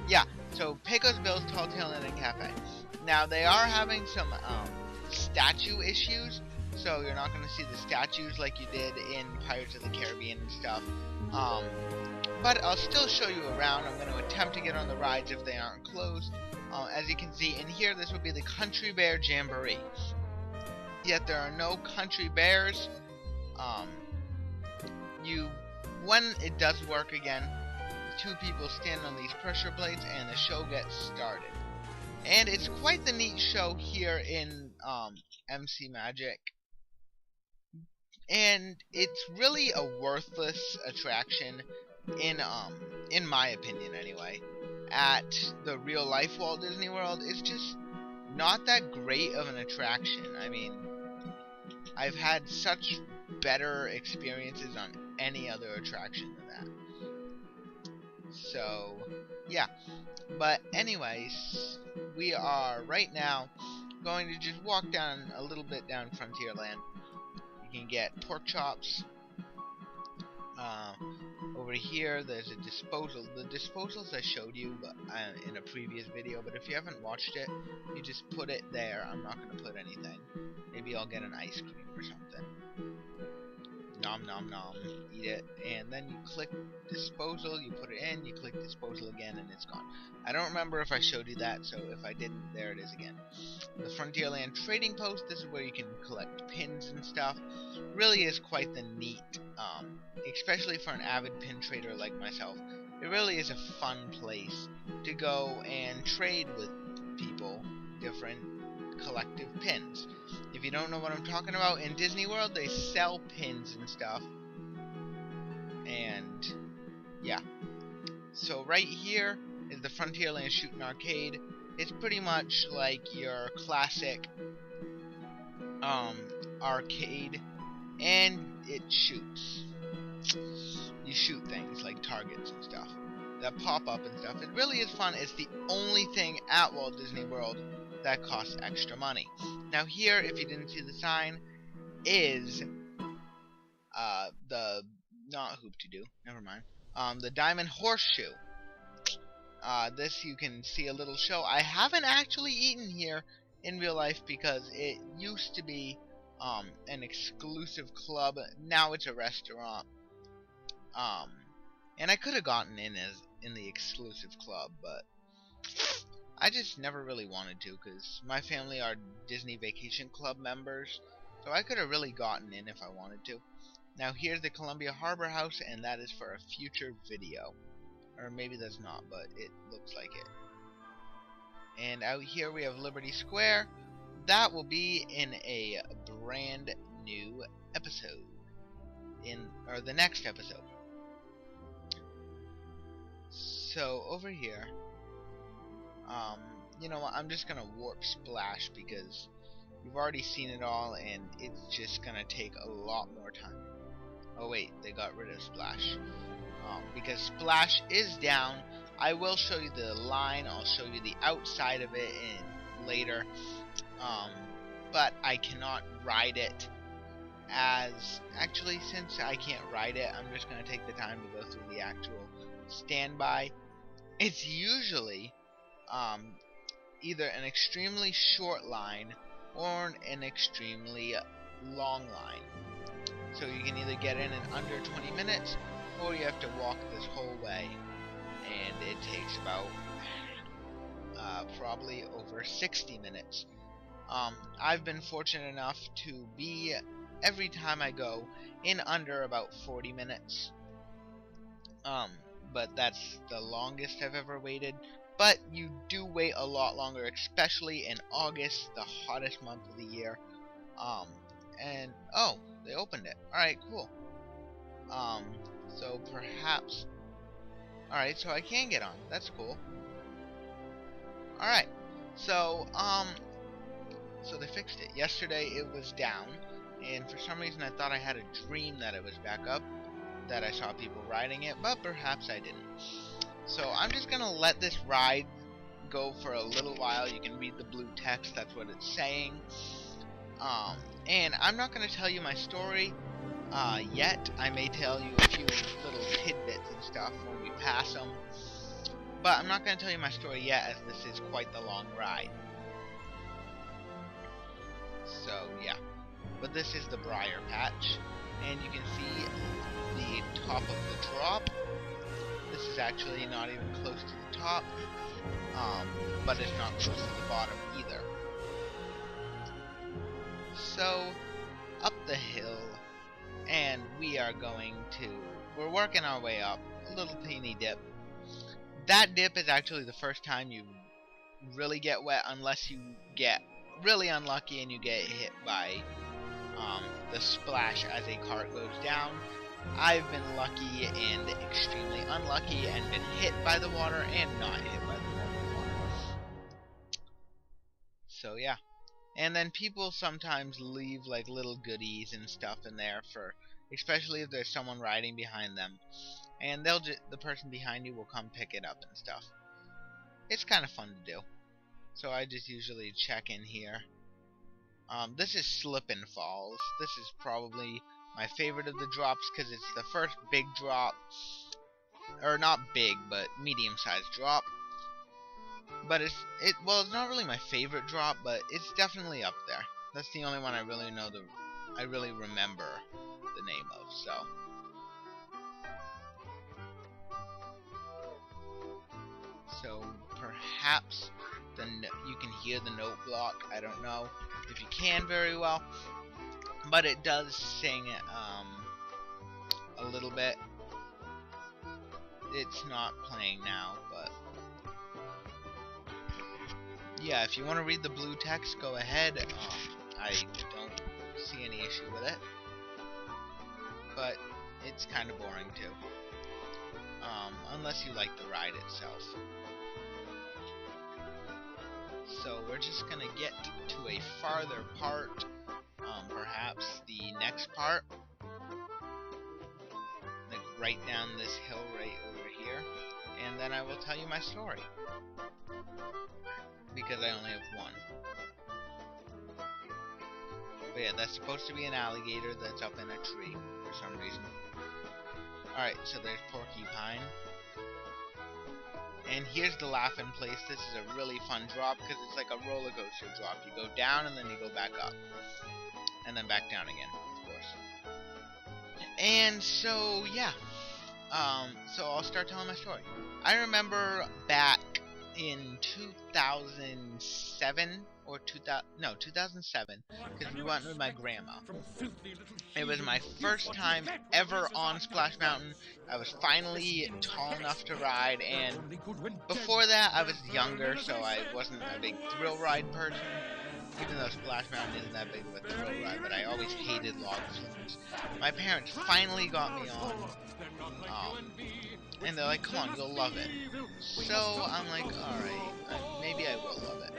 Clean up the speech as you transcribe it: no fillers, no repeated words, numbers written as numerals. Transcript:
yeah, so Pecos Bill's Tall Tale Inn and Cafe. Now, they are having some statue issues, so you're not going to see the statues like you did in Pirates of the Caribbean and stuff. But I'll still show you around. I'm going to attempt to get on the rides if they aren't closed. As you can see in here, this would be the Country Bear Jamboree. Yet there are no country bears. When it does work again, two people stand on these pressure plates and the show gets started. And it's quite the neat show here in MC Magic. And it's really a worthless attraction in my opinion anyway. At the real life Walt Disney World, it's just not that great of an attraction. I mean, I've had such better experiences on any other attraction than that. So, yeah. But anyways, we are right now going to just walk down a little bit down Frontierland. You can get pork chops. Over here, there's a disposal. The disposals I showed you in a previous video, but if you haven't watched it, you just put it there. I'm not going to put anything. Maybe I'll get an ice cream or something. Nom nom nom. Eat it, and then you click disposal, you put it in, you click disposal again, and it's gone. I don't remember if I showed you that, so if I didn't, there it is again. The Frontierland Trading Post, this is where you can collect pins and stuff. Really is quite the neat, especially for an avid pin trader like myself. It really is a fun place to go and trade with people, different collective pins. If you don't know what I'm talking about, in Disney World they sell pins and stuff. And yeah. So right here is the Frontierland Shooting Arcade. It's pretty much like your classic arcade, and it shoots. You shoot things like targets and stuff that pop up and stuff. It really is fun. It's the only thing at Walt Disney World that costs extra money. Now here, if you didn't see the sign, is the not hoop-de-doo, never mind. The Diamond Horseshoe. This you can see a little show. I haven't actually eaten here in real life because it used to be an exclusive club. Now it's a restaurant. And I could have gotten in the exclusive club, but I just never really wanted to, because my family are Disney Vacation Club members, so I could have really gotten in if I wanted to. Now here's the Columbia Harbor House, and that is for a future video. Or maybe that's not, but it looks like it. And out here we have Liberty Square. That will be in a brand new episode. Or the next episode. So over here, you know what, I'm just gonna warp Splash because you've already seen it all and it's just gonna take a lot more time. Oh wait, they got rid of Splash. Because Splash is down. I will show you the line, I'll show you the outside of it later. But I cannot ride it actually, since I can't ride it, I'm just gonna take the time to go through the actual standby. It's usually either an extremely short line or an extremely long line. So you can either get in under 20 minutes or you have to walk this whole way, and it takes about probably over 60 minutes. I've been fortunate enough to be, every time I go, in under about 40 minutes. But that's the longest I've ever waited. But you do wait a lot longer, especially in August, the hottest month of the year. And oh, they opened it. Alright, cool. So perhaps, alright, so I can get on. That's cool. Alright. So they fixed it. Yesterday it was down, and for some reason I thought I had a dream that it was back up, that I saw people riding it, but perhaps I didn't. So I'm just gonna let this ride go for a little while. You can read the blue text, that's what it's saying. And I'm not gonna tell you my story yet. I may tell you a few little tidbits and stuff when we pass them. But I'm not going to tell you my story yet, as this is quite the long ride. So, yeah. But this is the Briar Patch, and you can see the top of the drop. This is actually not even close to the top, but it's not close to the bottom either. So, up the hill, and we're working our way up, a little teeny dip. That dip is actually the first time you really get wet, unless you get really unlucky and you get hit by the splash as a cart goes down. I've been lucky and extremely unlucky and been hit by the water and not hit by the water. So yeah. And then people sometimes leave like little goodies and stuff in there, for especially if there's someone riding behind them, and the person behind you will come pick it up and stuff. It's kind of fun to do. So I just usually check in here. This is Slippin' Falls. This is probably my favorite of the drops because it's the first big drop, or not big, but medium-sized drop. But it's not really my favorite drop, but it's definitely up there. That's the only one I really remember the name of. So perhaps you can hear the note block. I don't know if you can very well, but it does sing a little bit. It's not playing now, but yeah, if you want to read the blue text, go ahead. I don't see any issue with it, but it's kind of boring too, unless you like the ride itself. So we're just gonna get to a farther part, perhaps the next part, like right down this hill right over here, and then I will tell you my story, because I only have one. But yeah, that's supposed to be an alligator that's up in a tree for some reason. Alright, so there's Porcupine. And here's the Laughing Place. This is a really fun drop because it's like a roller coaster drop. You go down and then you go back up. And then back down again, of course. And so, yeah. So I'll start telling my story. I remember back in 2007 or 2007, because we went with my grandma. It was my first time ever on Splash Mountain. I was finally tall enough to ride, and before that I was younger, so I wasn't a big thrill ride person, even though Splash Mountain isn't that big of a thrill ride, but I always hated log flumes. My parents finally got me on, and they're like, come on, you'll love it. So I'm like, alright, maybe I will love it.